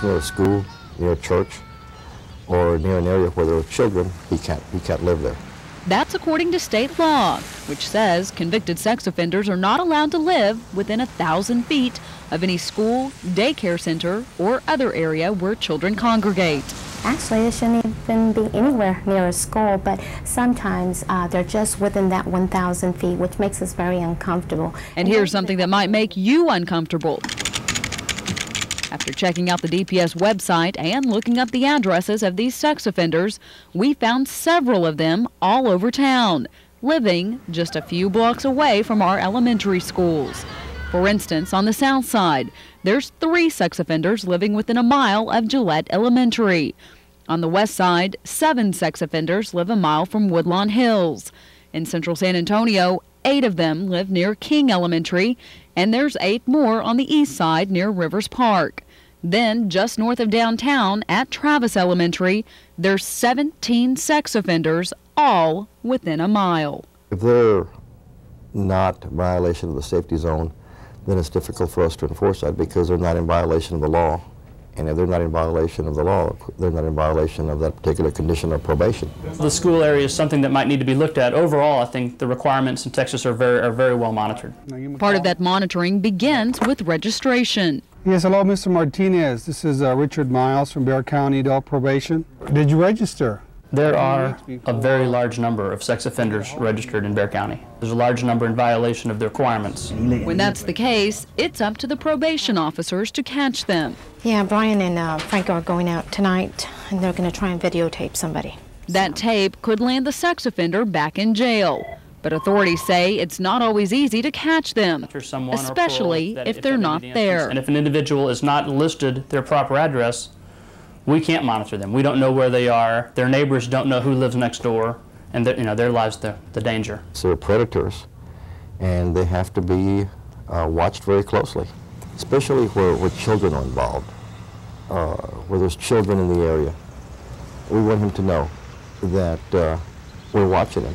near a school, near a church, or near an area where there are children, he can't live there. That's according to state law, which says convicted sex offenders are not allowed to live within 1,000 feet of any school, daycare center, or other area where children congregate. Actually, it shouldn't even be anywhere near a school, but sometimes they're just within that 1,000 feet, which makes us very uncomfortable. And here's something that might make you uncomfortable. After checking out the DPS website and looking up the addresses of these sex offenders, we found several of them all over town, living just a few blocks away from our elementary schools. For instance, on the south side, there's 3 sex offenders living within a mile of Gillette Elementary. On the west side, 7 sex offenders live a mile from Woodlawn Hills. In central San Antonio, 8 of them live near King Elementary, and there's 8 more on the east side near Rivers Park. Then, just north of downtown at Travis Elementary, there's 17 sex offenders, all within a mile. If they're not in violation of the safety zone, then it's difficult for us to enforce that because they're not in violation of the law. And if they're not in violation of the law, they're not in violation of that particular condition of probation. The school area is something that might need to be looked at. Overall, I think the requirements in Texas are very well monitored. Part of that monitoring begins with registration. Yes, hello, Mr. Martinez. This is Richard Miles from Bexar County Adult Probation. Did you register? There are a very large number of sex offenders registered in Bexar County. There's a large number in violation of the requirements. When that's the case, it's up to the probation officers to catch them. Yeah, Brian and Frank are going out tonight, and they're going to try and videotape somebody. That tape could land the sex offender back in jail. But authorities say it's not always easy to catch them, especially if they're not there. And if an individual is not listed their proper address, we can't monitor them. We don't know where they are. Their neighbors don't know who lives next door, and their lives the danger. So they're predators, and they have to be watched very closely, especially where children are involved, where there's children in the area. We want him to know that we're watching him.